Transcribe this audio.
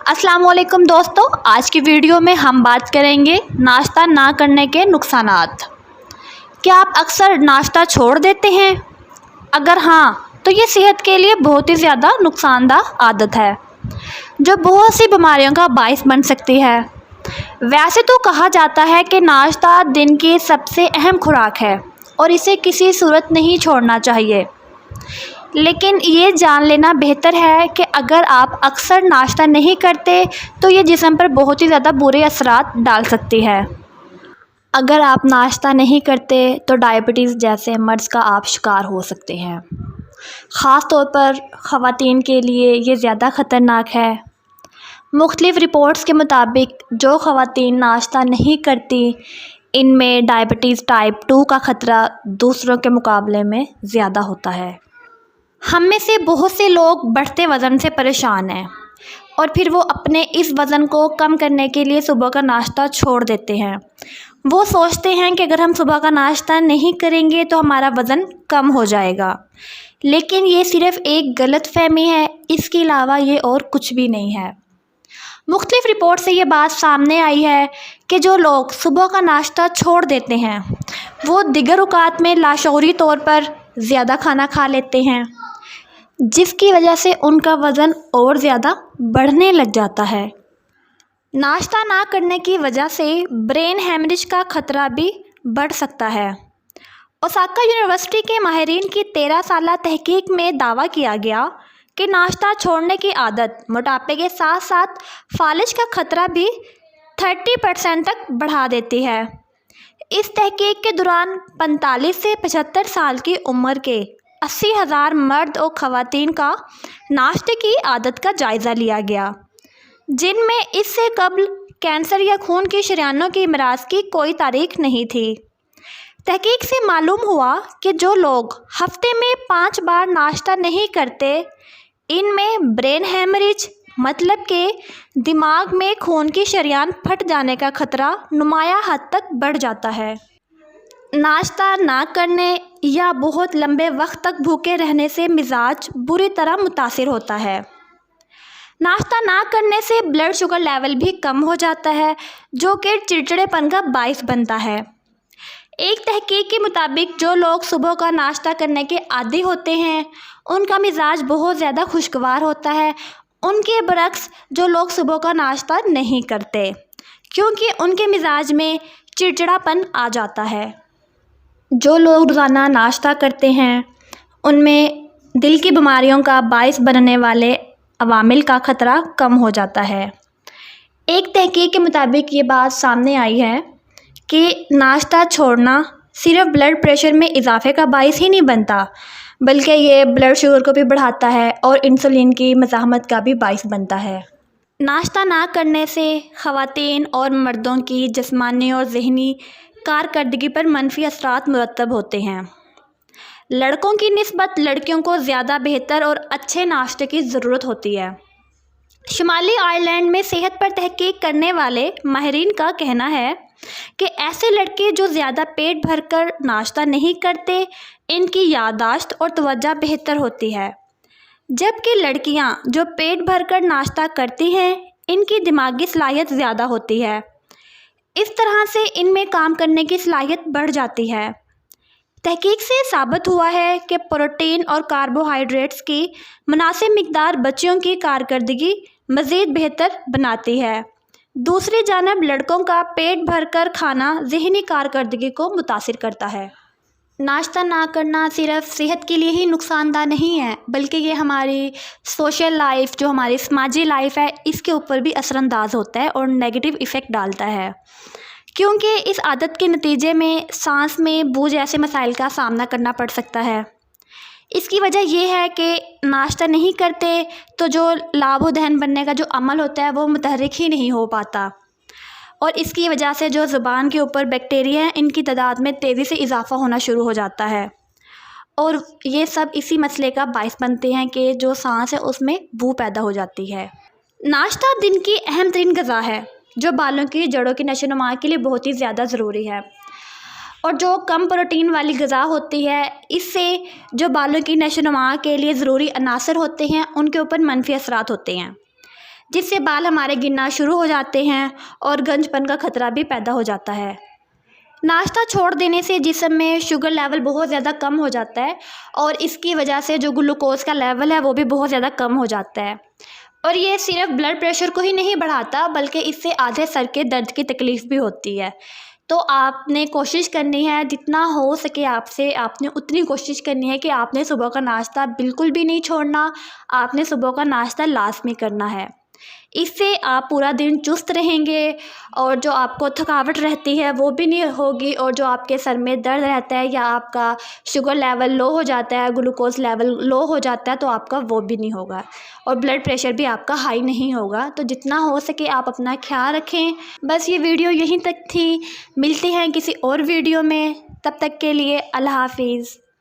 अस्सलाम वालेकुम दोस्तों, आज की वीडियो में हम बात करेंगे नाश्ता ना करने के नुकसानात। क्या आप अक्सर नाश्ता छोड़ देते हैं? अगर हाँ, तो ये सेहत के लिए बहुत ही ज़्यादा नुकसानदायक आदत है जो बहुत सी बीमारियों का बायस बन सकती है। वैसे तो कहा जाता है कि नाश्ता दिन की सबसे अहम खुराक है और इसे किसी सूरत नहीं छोड़ना चाहिए, लेकिन ये जान लेना बेहतर है कि अगर आप अक्सर नाश्ता नहीं करते तो ये जिस्म पर बहुत ही ज़्यादा बुरे असरात डाल सकती है। अगर आप नाश्ता नहीं करते तो डायबिटीज़ जैसे मर्ज़ का आप शिकार हो सकते हैं। ख़ास तौर पर ख़वातीन के लिए ये ज़्यादा ख़तरनाक है। मुख्तलिफ़ रिपोर्ट्स के मुताबिक जो ख़वातीन नाश्ता नहीं करती इनमें डायबिटीज़ टाइप 2 का ख़तरा दूसरों के मुकाबले में ज़्यादा होता है। हम में से बहुत से लोग बढ़ते वज़न से परेशान हैं और फिर वो अपने इस वज़न को कम करने के लिए सुबह का नाश्ता छोड़ देते हैं। वो सोचते हैं कि अगर हम सुबह का नाश्ता नहीं करेंगे तो हमारा वज़न कम हो जाएगा, लेकिन ये सिर्फ़ एक गलतफ़हमी है। इसके अलावा ये और कुछ भी नहीं है। मुख्तलिफ़ रिपोर्ट से ये बात सामने आई है कि जो लोग सुबह का नाश्ता छोड़ देते हैं वो दीगर औक़ात में लाशऊरी तौर पर ज़्यादा खाना खा लेते हैं, जिसकी वजह से उनका वज़न और ज़्यादा बढ़ने लग जाता है। नाश्ता ना करने की वजह से ब्रेन हेमरेज का ख़तरा भी बढ़ सकता है। ओसाका यूनिवर्सिटी के माहिरीन की 13 साला तहकीक में दावा किया गया कि नाश्ता छोड़ने की आदत मोटापे के साथ साथ फालिज का ख़तरा भी 30% तक बढ़ा देती है। इस तहकीक के दौरान 45 से 75 साल की उम्र के 80,000 मर्द और ख़वातीन का नाश्ते की आदत का जायज़ा लिया गया, जिनमें इससे कबल कैंसर या खून की शरीयानों की अमराज की कोई तारीख नहीं थी। तहकीक से मालूम हुआ कि जो लोग हफ्ते में 5 बार नाश्ता नहीं करते इनमें ब्रेन हेमरेज मतलब के दिमाग में खून की शरीयान फट जाने का ख़तरा नुमाया हद तक बढ़ जाता है। नाश्ता ना करने या बहुत लंबे वक्त तक भूखे रहने से मिजाज बुरी तरह मुतासिर होता है। नाश्ता ना करने से ब्लड शुगर लेवल भी कम हो जाता है, जो कि चिड़चिड़ेपन का बायस बनता है। एक तहकीक के मुताबिक जो लोग सुबह का नाश्ता करने के आदी होते हैं उनका मिजाज बहुत ज़्यादा खुशगवार होता है, उनके बरक्स जो लोग सुबह का नाश्ता नहीं करते, क्योंकि उनके मिजाज में चिड़चिड़ापन आ जाता है। जो लोग रोज़ाना नाश्ता करते हैं उनमें दिल की बीमारियों का बायस बनने वाले अवामिल का ख़तरा कम हो जाता है। एक तहकीक के मुताबिक ये बात सामने आई है कि नाश्ता छोड़ना सिर्फ ब्लड प्रेशर में इजाफे का बायस ही नहीं बनता, बल्कि ये ब्लड शुगर को भी बढ़ाता है और इंसुलिन की मज़ाहमत का भी बायस बनता है। नाश्ता ना करने से ख़वातीन और मर्दों की जिस्मानी और ज़हनी कारकर्दगी पर मनफी असरात मुरतब होते हैं। लड़कों की निस्बत लड़कियों को ज़्यादा बेहतर और अच्छे नाश्ते की ज़रूरत होती है। शुमाली आयरलैंड में सेहत पर तहकीक करने वाले माहिरीन का कहना है कि ऐसे लड़के जो ज़्यादा पेट भरकर नाश्ता नहीं करते इनकी याददाश्त और तवज्जो बेहतर होती है, जबकि लड़कियां जो पेट भरकर नाश्ता करती हैं इनकी दिमागी सलाहियत ज़्यादा होती है। इस तरह से इनमें काम करने की सलाहियत बढ़ जाती है। तहकीक से साबित हुआ है कि प्रोटीन और कार्बोहाइड्रेट्स की मुनासिब मिक़दार बच्चियों की कारकर्दगी मज़ीद बेहतर बनाती है। दूसरी जानब लड़कों का पेट भरकर खाना ज़हनी कारकर्दगी को मुतासिर करता है। नाश्ता ना करना सिर्फ सेहत के लिए ही नुकसानदा नहीं है, बल्कि ये हमारी सोशल लाइफ जो हमारी समाजी लाइफ है इसके ऊपर भी असरअंदाज होता है और नेगेटिव इफ़ेक्ट डालता है, क्योंकि इस आदत के नतीजे में सांस में बू जैसे मसाइल का सामना करना पड़ सकता है। इसकी वजह यह है कि नाश्ता नहीं करते तो जो लाभ दहन बनने का जो अमल होता है वो मुतहर्रिक ही नहीं हो पाता, और इसकी वजह से जो ज़ुबान के ऊपर बैक्टीरिया हैं इनकी तादाद में तेज़ी से इजाफ़ा होना शुरू हो जाता है, और ये सब इसी मसले का बायस बनते हैं कि जो सांस है उसमें बू पैदा हो जाती है। नाश्ता दिन की अहम तरीन ग़िज़ा है जो बालों की जड़ों की नशोनुमा के लिए बहुत ही ज़्यादा ज़रूरी है, और जो कम प्रोटीन वाली ग़िज़ा होती है इससे जो बालों की नशोनुमा के लिए ज़रूरी अनासर होते हैं उनके ऊपर मनफी असरात होते हैं। جس سے بال ہمارے گرنا شروع ہو جاتے ہیں اور گنج پن کا خطرہ بھی پیدا ہو جاتا ہے۔ ناشتہ چھوڑ دینے سے جسم میں شوگر لیول بہت زیادہ کم ہو جاتا ہے اور اس کی وجہ سے جو گلوکوز کا لیول ہے وہ بھی بہت زیادہ کم ہو جاتا ہے، اور یہ صرف بلڈ پریشر کو ہی نہیں بڑھاتا بلکہ اس سے آدھے سر کے درد کی تکلیف بھی ہوتی ہے۔ تو آپ نے کوشش کرنی ہے، جتنا ہو سکے آپ نے اتنی کوشش کرنی ہے کہ آپ نے صبح کا ناشتہ بالکل بھی نہیں چھوڑنا، آپ نے صبح کا ناشتہ لازمی کرنا ہے۔ اس سے آپ پورا دن چست رہیں گے اور جو آپ کو تھکاوٹ رہتی ہے وہ بھی نہیں ہوگی، اور جو آپ کے سر میں درد رہتا ہے یا آپ کا شوگر لیول لو ہو جاتا ہے، گلوکوز لیول لو ہو جاتا ہے تو آپ کا وہ بھی نہیں ہوگا، اور بلڈ پریشر بھی آپ کا ہائی نہیں ہوگا۔ تو جتنا ہو سکے آپ اپنا خیال رکھیں۔ بس یہ ویڈیو یہیں تک تھی، ملتے ہیں کسی اور ویڈیو میں، تب تک کے لیے اللہ حافظ۔